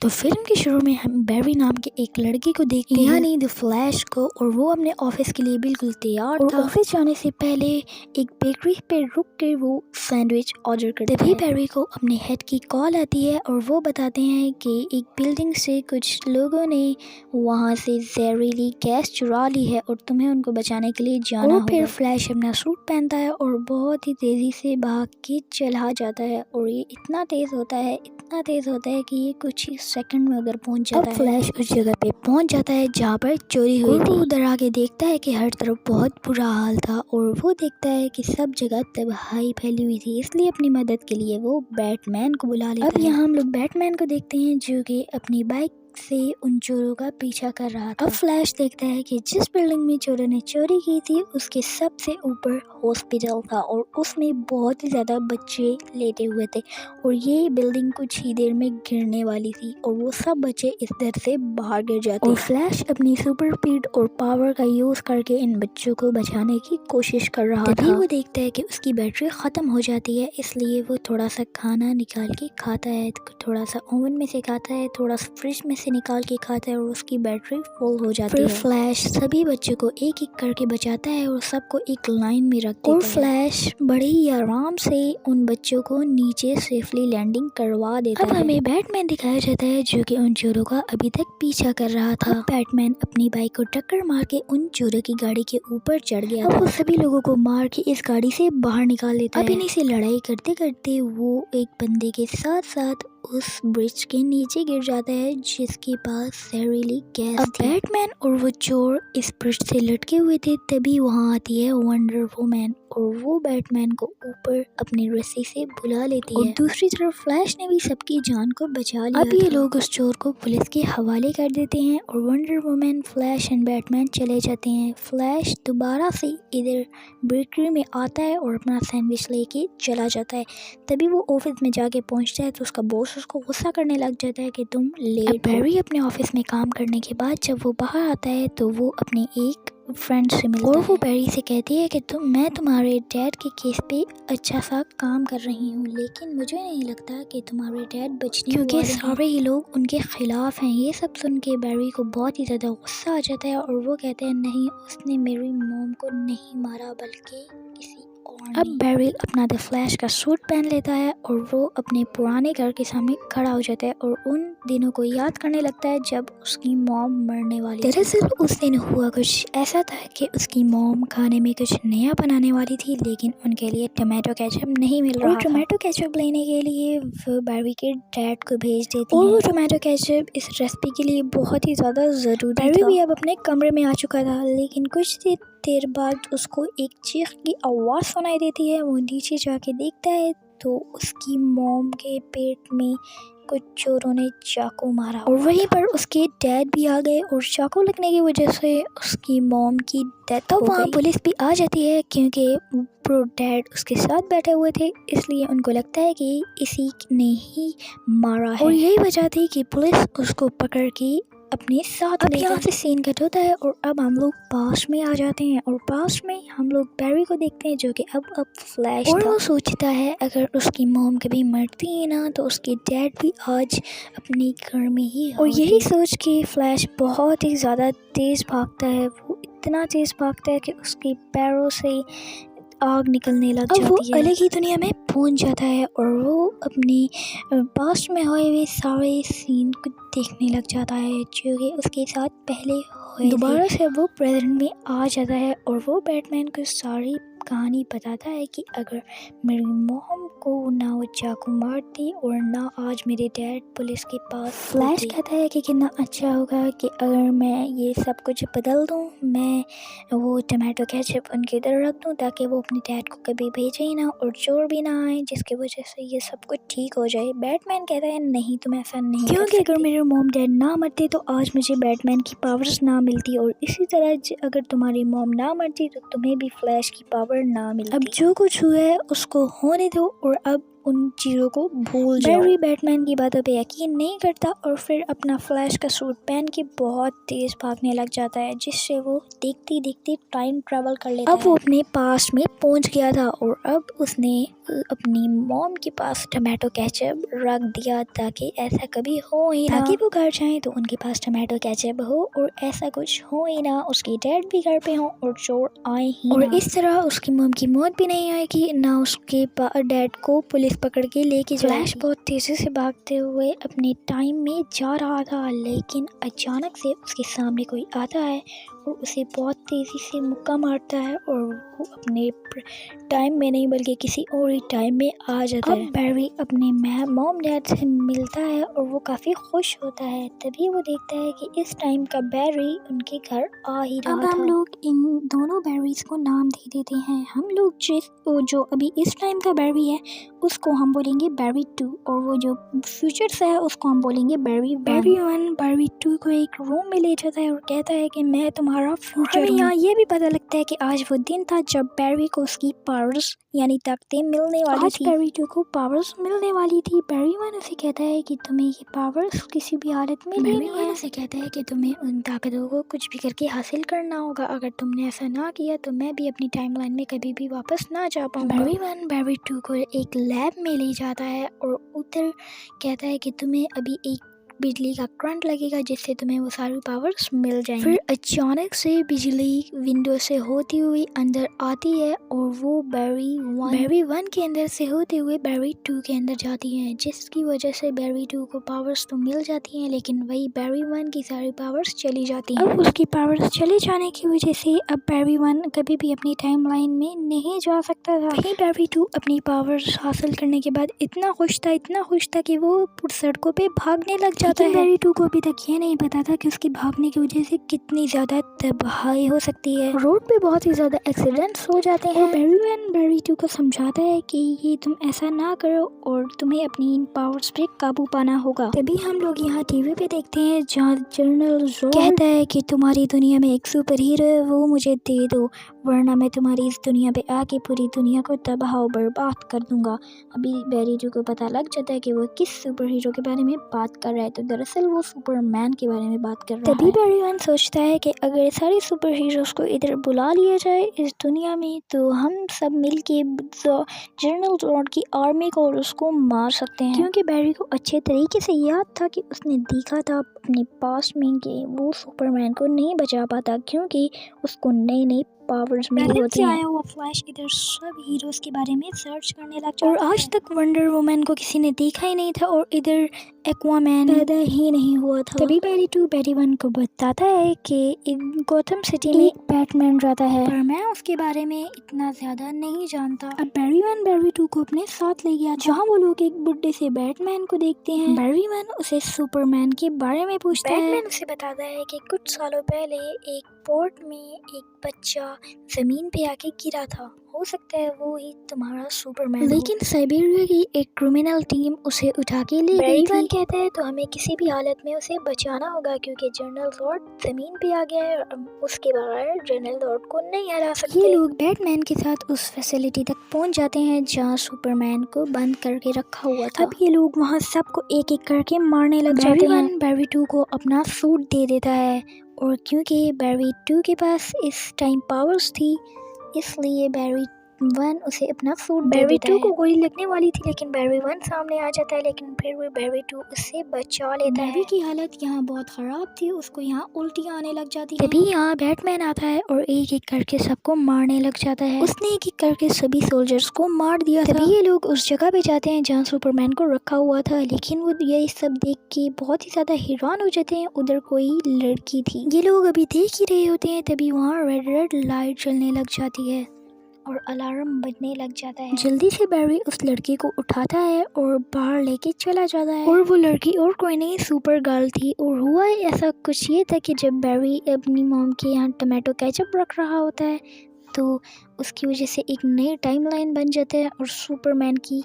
तो फिल्म के शुरू में हम बैरी नाम के एक लड़के को देखते हैं, यानी द फ्लैश को, और वो अपने ऑफिस के लिए बिल्कुल तैयार था। ऑफिस जाने से पहले एक बेकरी पे रुक कर वो सैंडविच ऑर्डर करता है। तभी बैरी को अपने हेड की कॉल आती है और वो बताते हैं कि एक बिल्डिंग से कुछ लोगों ने वहाँ से जहरीली गैस चुरा ली है और तुम्हें उनको बचाने के लिए जाना होगा। फिर फ्लैश अपना सूट पहनता है और बहुत ही तेजी से भाग के चला जाता है और ये इतना तेज होता है कि ये कुछ ही सेकंड में उधर पहुंच जाता है। फ्लैश उस जगह पे पहुंच जाता है जहाँ पर चोरी हुई थी। वो उधर आके देखता है कि हर तरफ बहुत बुरा हाल था और वो देखता है कि सब जगह तबाही फैली हुई थी, इसलिए अपनी मदद के लिए वो बैटमैन को बुला लेता है। अब यहाँ हम लोग बैटमैन को देखते हैं जो कि अपनी बाइक से उन चोरों का पीछा कर रहा था। अब फ्लैश देखता है कि जिस बिल्डिंग में चोरों ने चोरी की थी उसके सबसे ऊपर हॉस्पिटल था और उसमें बहुत ही ज्यादा बच्चे लेटे हुए थे और ये बिल्डिंग कुछ ही देर में गिरने वाली थी और वो सब बच्चे इस दर से बाहर गिर जाते और फ्लैश अपनी सुपर स्पीड और पावर का यूज करके इन बच्चों को बचाने की कोशिश कर रहा था। तभी वो देखता है कि उसकी बैटरी खत्म हो जाती है, इसलिए वो थोड़ा सा खाना निकाल के खाता है, थोड़ा सा ओवन में से खाता है, थोड़ा सा फ्रिज में से निकाल के खाता है और उसकी बैटरी फुल हो जाती है। फिर फ्लैश सभी बच्चों को एक एक करके बचाता है और सबको एक लाइन में रख देता है और फ्लैश बड़े ही आराम से उन बच्चों को नीचे सेफली लैंडिंग करवा देता है। अब हमें बैटमैन दिखाया जाता है जो कि उन चोरों का अभी तक पीछा कर रहा था। बैटमैन अपनी बाइक को टक्कर मार के उन चोरों की गाड़ी के ऊपर चढ़ गया था। वो सभी लोगों को मार के इस गाड़ी से बाहर निकाल लेता है। अब इन्हीं से लड़ाई करते करते वो एक बंदे के साथ साथ उस ब्रिज के नीचे गिर जाता है जिसके पास जहरीली गैस थी। बैटमैन और वो चोर इस ब्रिज से लटके हुए थे, तभी वहाँ आती है वंडर वुमन और वो बैटमैन को ऊपर अपनी रस्सी से बुला लेती है। और दूसरी तरफ फ्लैश ने भी सबकी जान को बचा लिया। अब ये लोग उस चोर को पुलिस के हवाले कर देते हैं और wonder woman, flash and Batman चले जाते हैं। फ्लैश दोबारा से इधर बेकरी में आता है और अपना सैंडविच लेके चला जाता है। तभी वो ऑफिस में जाके पहुंचता है तो उसका बॉस उसको गुस्सा करने लग जाता है कि तुम लेट। बैरी अपने ऑफिस में काम करने के बाद जब वो बाहर आता है तो वो अपनी एक फ्रेंड से मिलता है और वो बैरी से कहती है कि मैं तुम्हारे डैड के केस पे अच्छा सा काम कर रही हूँ, लेकिन मुझे नहीं लगता कि तुम्हारे डैड बचने वाले हैं, क्योंकि सारे ही लोग उनके खिलाफ हैं। ये सब सुन के बैरी को बहुत ही ज़्यादा गुस्सा आ जाता है और वो कहते हैं नहीं, उसने मेरी मॉम को नहीं मारा बल्कि किसी। अब बैरी अपना द फ्लैश का सूट पहन लेता है और वो अपने पुराने घर के सामने खड़ा हो जाता है और उन दिनों को याद करने लगता है जब उसकी मॉम मरने वाली थी। दरअसल उस दिन हुआ कुछ ऐसा था कि उसकी मॉम खाने में कुछ नया बनाने वाली थी, लेकिन उनके लिए टमाटो केचप नहीं मिल रहा था। टमाटो केचप लेने के लिए वो बैरी के डैड को भेज देती है और वो टमाटो केचप इस रेसिपी के लिए बहुत ही ज़्यादा ज़रूरी था। बैरी भी अब अपने कमरे में आ चुका था, लेकिन कुछ देर बाद उसको एक चीख की आवाज़ सुनाई देती है। वो नीचे जाके देखता है तो उसकी मॉम के पेट में कुछ चोरों ने चाकू मारा और वहीं पर उसके डैड भी आ गए और चाकू लगने की वजह से उसकी मॉम की डेथ हो गई। वहाँ पुलिस भी आ जाती है क्योंकि प्रो डैड उसके साथ बैठे हुए थे, इसलिए उनको लगता है कि इसी ने ही मारा है और यही वजह थी कि पुलिस उसको पकड़ के अपने साथ ले। यहाँ से सीन कट होता है और अब हम लोग पास्ट में आ जाते हैं और पास्ट में हम लोग बैरी को देखते हैं जो कि अब फ्लैश और वो सोचता है अगर उसकी मॉम कभी मरती है ना तो उसके डैड भी आज अपने घर में ही और यही सोच के फ्लैश बहुत ही ज़्यादा तेज़ भागता है। वो इतना तेज़ भागता है कि उसके पैरों से आग निकलने लग जाती है। वो अलग ही दुनिया में पहुंच जाता है और वो अपनी पास्ट में हुए हुए सारे सीन को देखने लग जाता है जो कि उसके साथ पहले हुए। दोबारा से वो प्रेजेंट में आ जाता है और वो बैटमैन को सारी कहानी बताता है कि अगर मेरी मॉम को ना वो चाकू मारती और ना आज मेरे डैड पुलिस के पास। फ्लैश कहता है कि कितना अच्छा होगा कि अगर मैं ये सब कुछ बदल दूं, मैं वो टमाटो केचप उनके इधर रख दूं ताकि वो अपने डैड को कभी भेजे ही ना और चोर भी ना आए, जिसकी वजह से ये सब कुछ ठीक हो जाए। बैटमैन कहता है नहीं, तुम ऐसा नहीं, क्योंकि अगर मेरे मॉम डैड ना मरते तो आज मुझे बैटमैन की पावर्स ना मिलती और इसी तरह अगर तुम्हारी मॉम ना मरती तो तुम्हें भी फ्लैश की पावर ना मिलती। अब जो कुछ हुआ है उसको होने दो और अब उन चीज़ों को भूल जाओ। बैरी बैटमैन की बातों पे यकीन नहीं करता और फिर अपना फ्लैश का सूट पहन के बहुत तेज भागने लग जाता है, जिससे वो देखते देखते टाइम ट्रैवल कर लेता है। अब वो अपने पास्ट में पहुंच गया था और अब उसने अपनी मॉम के पास टमाटो केचप रख दिया ताकि ऐसा कभी हो ही ना, ताकि वो घर जाए तो उनके पास टमाटो केचप हो और ऐसा कुछ हो ही ना, उसकी डैड भी घर पे हो और चोर आए ही और ना। इस तरह उसकी मॉम की मौत भी नहीं आएगी, ना उसके डैड को पुलिस पकड़ के लेके जाएगी। फ्लैश बहुत तेजी से भागते हुए अपने टाइम में जा रहा था, लेकिन अचानक से उसके सामने कोई आता है और उसे बहुत तेज़ी से मुक्का मारता है और वो अपने टाइम में नहीं बल्कि किसी और ही टाइम में आ जाता है। अब बैरी अपने मॉम डैड से मिलता है और वो काफ़ी खुश होता है। तभी वो देखता है कि इस टाइम का बैरी उनके घर आ ही रहा था। अब हम लोग इन दोनों बैरीज को नाम दे देते हैं। हम लोग जो अभी इस टाइम का बैरी है उसको हम बोलेंगे बैरी 2 और वो जो फ्यूचर से है उसको हम बोलेंगे बैरी 1। बैरी 2 को एक रूम में ले जाता है और कहता है कि मैं तुम्हारा फ्यूचर हूँ। यहाँ ये भी पता लगता है कि आज वो दिन था जब बैरी को उसकी पावर्स यानी ताकतें मिलने वाली थी। बैरी 2 को पावर्स मिलने वाली थी। बैरी 1 उसे कहता है कि तुम्हें ये पावर्स किसी भी हालत में लेनी है। उसे कहता है कि तुम्हें उन ताकतों को कुछ भी करके हासिल करना होगा। अगर तुमने ऐसा ना किया तो मैं भी अपनी टाइमलाइन में कभी भी वापस ना जा पाऊंगा। बैरी 1 बैरी 2 को एक लैब में ले जाता है और उधर कहता है कि तुम्हें अभी एक बिजली का करंट लगेगा जिससे तुम्हें वो सारी पावर्स मिल जाएंगी। फिर अचानक से बिजली विंडो से होती हुई अंदर आती है और वो बैरी 1 के अंदर से होते हुए बैरी 2 के अंदर जाती है, जिसकी वजह से बैरी 2 को पावर्स तो मिल जाती हैं लेकिन वही बैरी 1 की सारी पावर्स चली जाती हैं। अब उसकी पावर्स चले जाने की वजह से अब बैरी 1 कभी भी अपनी टाइमलाइन में नहीं जा सकता था। वहीं बैरी 2 अपनी पावर्स हासिल करने के बाद इतना खुश था कि वो सड़कों पे भागने लग जाता है। बैरी 2 को अभी तक ये नहीं पता था कि उसकी भागने की वजह से कितनी ज्यादा तबाही हो सकती है। रोड पे बहुत ही ज्यादा एक्सीडेंट्स हो जाते हैं। बैरी 1 बैरी 2 को समझाता है कि ये तुम ऐसा ना करो और तुम्हें अपनी इन पावर्स पे काबू पाना होगा। तभी हम लोग यहाँ टीवी पे देखते हैं जहाँ जनरल जोर्ड कहता है कि तुम्हारी दुनिया में एक सुपर हीरो है, वो मुझे दे दो वरना मैं तुम्हारी इस दुनिया पे आके पूरी दुनिया को तबाह बर्बाद कर दूंगा। अभी बैरी 2 को पता लग जाता है कि वो किस सुपर हीरो के बारे में बात कर रहा है, तो दरअसल वो सुपरमैन के बारे में बात कर रहा है। तभी बैरी 1 सोचता है कि अगर सारे सुपर हीरोज को इधर बुला लिया जाए इस दुनिया में तो हम सब मिलके जनरल जोर्ड की आर्मी को और उसको मार सकते हैं, क्योंकि बैरी को अच्छे तरीके से याद था कि उसने देखा था अपने पास्ट में कि वो सुपरमैन को नहीं बचा पाता क्योंकि उसको नई नई पावर्स मिली होती हैं। आया हुआ फ्लैश इधर सब हीरोज के बारे में सर्च करने लग जाता है और आज तक वंडर वुमन को किसी ने देखा ही नहीं था और इधर एक्वामैन पैदा ही नहीं हुआ था। तभी बैरी 2 बैरी 1 को बताता है कि गौथम सिटी में बैटमैन रहता है, पर मैं उसके बारे में इतना ज्यादा नहीं जानता। अब बैरी 1 बैरी 2 को अपने साथ ले गया जहाँ वो लोग एक बुड्ढे से बैटमैन को देखते हैं। बैरी 1 उसे सुपरमैन के बारे में पूछता है। बैटमैन उसे बताता है कि कुछ सालों पहले एक पोर्ट में एक बच्चा जमीन पे आके गिरा था, हो सकता है वो ही तुम्हारा सुपरमैन। लेकिन साइबेरिया की एक क्रिमिनल टीम उसे उठा के ले गई थी। कहता है तो हमें किसी भी हालत में उसे बचाना होगा क्योंकि जनरल जोर्ड जमीन पे आ गया है और उसके बगैर जनरल जोर्ड को नहीं हरा सकते। ये लोग बैटमैन के साथ उस फैसिलिटी तक पहुंच जाते हैं जहाँ सुपरमैन को बंद करके रखा हुआ था। अब ये लोग वहाँ सबको एक एक करके मारने लग जाते हैं। बैरी 2 को अपना सूट दे देता है और क्योंकि बैरी 2 के पास इस टाइम पावर्स थी इसलिए बैरी 1 उसे अपना सूट दे देता है। बैरी 2 को गोली लगने वाली थी लेकिन बैरी 1 सामने आ जाता है, लेकिन फिर वो बैरी 2 उससे बचा लेता है। बैरी की हालत यहाँ बहुत खराब थी, उसको यहाँ उल्टी आने लग जाती है। तभी यहाँ बैटमैन आता है और एक एक करके सबको मारने लग जाता है। उसने एक एक करके सभी सोल्जर्स को मार दिया था। तभी ये लोग उस जगह पे जाते हैं जहाँ सुपरमैन को रखा हुआ था, लेकिन वो ये सब देख के बहुत ही ज्यादा हैरान हो जाते हैं। उधर कोई लड़की थी, ये लोग अभी देख ही रहे होते हैं, तभी वहाँ रेड रेड लाइट जलने लग जाती है और अलार्म बजने लग जाता है। जल्दी से बैरी उस लड़की को उठाता है और बाहर लेके चला जाता है। और वो लड़की और कोई नहीं सुपर गर्ल थी। और हुआ ऐसा कुछ ये था कि जब बैरी अपनी मॉम के यहाँ टमाटो केचप रख रहा होता है तो उसकी वजह से एक नई टाइमलाइन बन जाता है और सुपरमैन की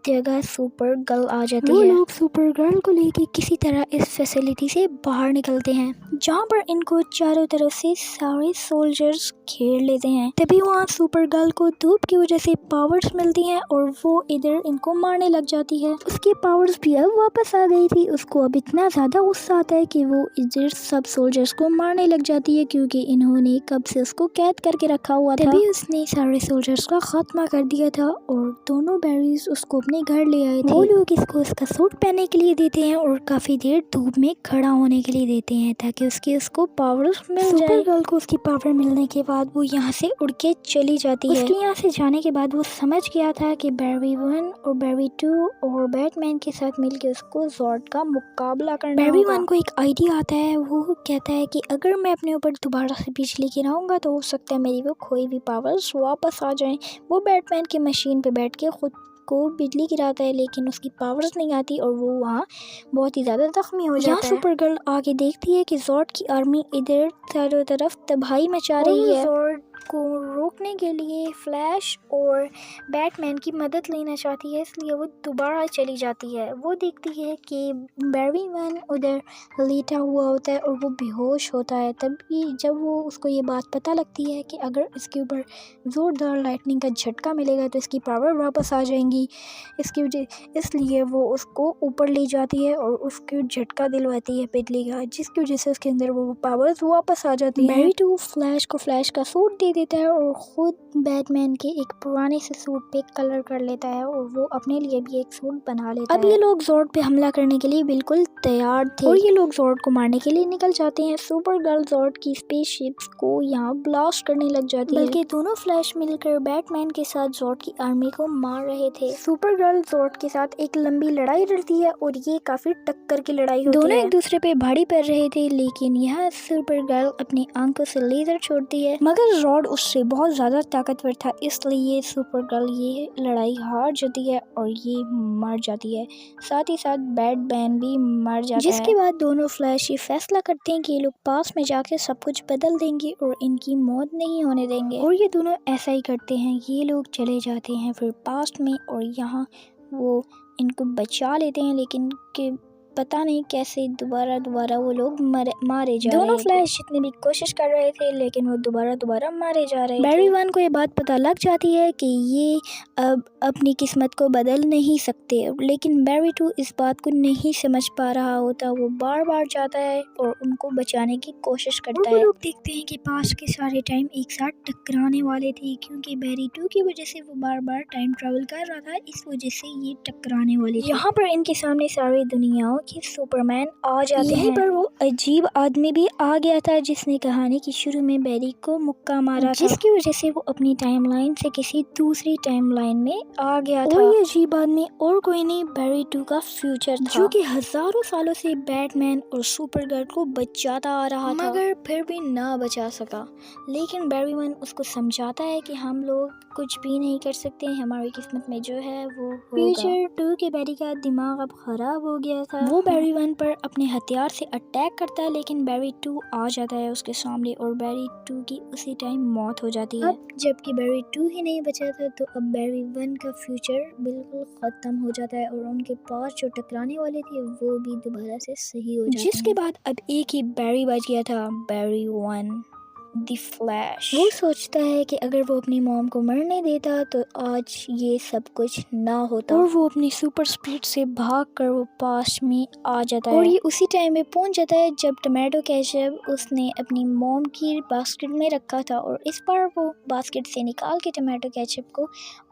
जगह सुपर गर्ल आ जाती है। वो लोग सुपर गर्ल को लेके किसी तरह इस फैसिलिटी से बाहर निकलते हैं, जहाँ पर इनको चारों तरफ से सारे सोल्जर्स घेर लेते हैं। तभी वहाँ सुपर गर्ल को धूप की वजह से पावर्स मिलती हैं और वो इधर इनको मारने लग जाती है। उसकी पावर्स भी अब वापस आ गई थी। उसको अब इतना ज्यादा गुस्सा आता है कि वो इधर सब सोल्जर्स को मारने लग जाती है, क्योंकि इन्होंने कब से उसको कैद करके रखा हुआ था। तभी उसने सारे सोल्जर्स का खात्मा कर दिया था और दोनों बैरीज उसको अपने घर ले आए थे। वो लोग इसको उसका सूट पहनने के लिए देते हैं और काफी देर धूप में खड़ा होने के लिए देते हैं ताकि उसको पावर्स मिल जाए। सुपर गर्ल को उसकी पावर मिलने के बाद वो यहाँ से उड़ के चली जाती है। उसके यहाँ से जाने के बाद वो समझ गया था कि बैरी 1 और बैरी 2 और बैटमैन के साथ मिलकर उसको जॉर्ड का मुकाबला करना होगा। बैरी 1 को एक आइडिया आता है। वो कहता है कि अगर मैं अपने ऊपर दोबारा से बिजली गिराऊंगा तो हो सकता है मेरी वो खोई हुई पावर्स वापस आ जाएं। वो बैटमैन की मशीन पे बैठ के खुद को बिजली गिराता है, लेकिन उसकी पावर्स नहीं आती और वो वहाँ बहुत ही ज़्यादा जख्मी हो जाता है। सुपर गर्ल आगे देखती है कि जॉर्ड की आर्मी इधर चारों तरफ तबाही मचा रही है। जॉर्ड को रोकने के लिए फ्लैश और बैटमैन की मदद लेना चाहती है, इसलिए वो दोबारा चली जाती है। वो देखती है कि बैरी 1 उधर लेटा हुआ होता है और वो बेहोश होता है। तभी जब वो उसको ये बात पता लगती है कि अगर इसके ऊपर ज़ोरदार लाइटनिंग का झटका मिलेगा तो इसकी पावर वापस आ जाएंगी, इसलिए वो उसको ऊपर ले जाती है और उसको झटका दिलवाती है बिजली का, जिसकी वजह से उसके अंदर वो पावर्स वापस आ जाती है। बैरी 2 फ्लैश को फ्लैश का सूट दे देता है और खुद बैटमैन के एक पुराने से सूट पे कलर कर लेता है और वो अपने लिए भी एक सूट बना लेता है। अब ये लोग जॉर्ड पे हमला करने के लिए बिल्कुल तैयार थे और ये लोग जॉर्ड को मारने के लिए निकल जाते हैं। सुपर गर्ल जॉर्ड की स्पेसशिप्स को यहाँ ब्लास्ट करने लग जाती है, बल्कि दोनों फ्लैश मिलकर बैटमैन के साथ जॉर्ड की आर्मी को मार रहे थे। सुपर गर्ल जॉर्ड के साथ एक लंबी लड़ाई लड़ती है और ये काफी टक्कर की लड़ाई होती है। दोनों एक दूसरे पे भारी पड़ रहे थे, लेकिन यहाँ सुपर गर्ल अपनी आंखों से लेजर छोड़ती है, मगर जॉर्ड उससे बहुत ज्यादा ताकतवर था, इसलिए सुपर गर्ल ये लड़ाई हार जाती है और ये मर जाती है। साथ ही साथ बैटमैन भी मर जाता है। जिसके बाद दोनों फ्लैश ये फैसला करते हैं कि ये लोग पास में जाके सब कुछ बदल देंगे और इनकी मौत नहीं होने देंगे, और ये दोनों ऐसा ही करते हैं। ये लोग चले जाते हैं फिर पास्ट में और यहाँ वो इनको बचा लेते हैं, लेकिन के पता नहीं कैसे दोबारा वो लोग मारे जा रहे हैं। दोनों फ्लैश जितनी भी कोशिश कर रहे थे, लेकिन वो दोबारा मारे जा रहे थे। बैरी 1 को ये बात पता लग जाती है कि ये अब अपनी किस्मत को बदल नहीं सकते, लेकिन बैरी 2 इस बात को नहीं समझ पा रहा होता। वो बार जाता है और उनको बचाने की कोशिश करता है। वो लोग देखते हैं कि पास्ट के सारे टाइम एक साथ टकराने वाले थे, क्योंकि बैरी 2 की वजह से वो बार टाइम ट्रेवल कर रहा था, इस वजह से ये टकराने वाले थे। यहाँ पर इनके सामने सारी दुनियाओं कि सुपरमैन आ जाते हैं। यहीं पर वो अजीब आदमी भी आ गया था जिसने कहानी की शुरू में बैरी को मुक्का मारा था, जिसकी वजह से वो अपनी टाइमलाइन से किसी दूसरी टाइमलाइन में आ गया था। और ये अजीब आदमी और कोई नहीं, बैरी 2 का फ्यूचर था, जो कि हजारों सालों से बैटमैन और सुपर गर्ल को बचाता आ रहा था, मगर फिर भी ना बचा सका। लेकिन बैरी 1 उसको समझाता है कि हम लोग कुछ भी नहीं कर सकते, हमारी किस्मत में जो है वो होगा। फ्यूचर 2 के बैरी का दिमाग अब खराब हो गया था। वो बैरी 1 पर अपने हथियार से अटैक करता है, लेकिन बैरी 2 आ जाता है उसके सामने और बैरी 2 की उसी टाइम मौत हो जाती है। अब जबकि बैरी 2 ही नहीं बचा था, तो अब बैरी 1 का फ्यूचर बिल्कुल खत्म हो जाता है और उनके पास जो टकराने वाले थे वो भी दोबारा से सही हो जाते हैं। जिसके बाद अब एक ही बैरी बच गया था, बैरी 1 द फ्लैश। वो सोचता है कि अगर वो अपनी मॉम को मरने देता तो आज ये सब कुछ ना होता, और वो अपनी सुपर स्पीड से भागकर वो पास्ट में आ जाता है और ये उसी टाइम में पहुंच जाता है जब टमाटो केचप उसने अपनी मॉम की बास्केट में रखा था, और इस बार वो बास्केट से निकाल के टमाटो केचप को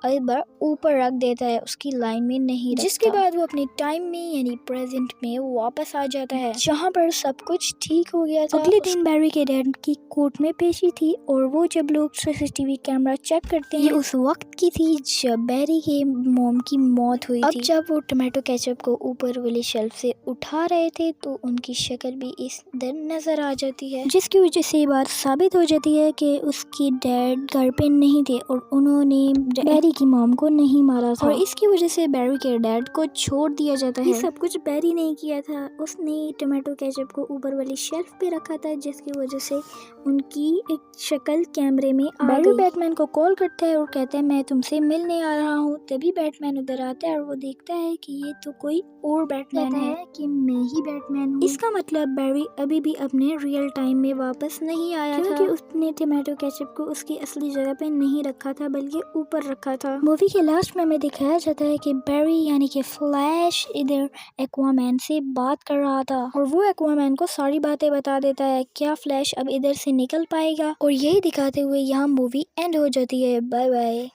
एक बार ऊपर रख देता है, उसकी लाइन में नहीं रखता। जिसके बाद वो अपने टाइम में यानी प्रेजेंट में वापस आ जाता है, जहाँ पर सब कुछ ठीक हो गया था। अगले दिन बैरी के डैड की कोर्ट में पेशी थी, और वो जब लोग सीसीटीवी कैमरा चेक करते हैं, ये उस वक्त की थी जब बैरी के मॉम की मौत हुई थी। अब जब वो टमाटो केचप को ऊपर वाली शेल्फ से उठा रहे थे तो उनकी शक्ल भी इस दिन नजर आ जाती है, जिसकी वजह से ये बात साबित हो जाती है कि उसकी डैड घर पे नहीं थे और उन्होंने बैरी की मॉम को नहीं मारा था, और इसकी वजह से बैरी के डैड को छोड़ दिया जाता है। ये सब कुछ बैरी नहीं किया था, उसने टमाटो केचप को ऊपर वाली शेल्फ पे रखा था, जिसकी वजह से उनकी की एक शक्ल कैमरे में आ गई। बैटमैन को कॉल करता है और कहता है मैं तुमसे मिलने आ रहा हूँ। तभी बैटमैन उधर आता है और वो देखता है कि ये तो कोई और बैटमैन है कि मैं ही बैटमैन हूँ। इसका मतलब बैरी अभी भी अपने रियल टाइम में वापस नहीं आया था, क्योंकि उसने टमाटो केचप को उसकी असली जगह पे नहीं रखा था बल्कि ऊपर रखा था। मूवी के लास्ट में हमें दिखाया जाता है कि बैरी यानी कि फ्लैश इधर एक्वामैन से बात कर रहा था और वो एक्वामैन को सारी बातें बता देता है। क्या फ्लैश अब इधर से निकल पाएगा? और यही दिखाते हुए यहाँ मूवी एंड हो जाती है। Bye bye.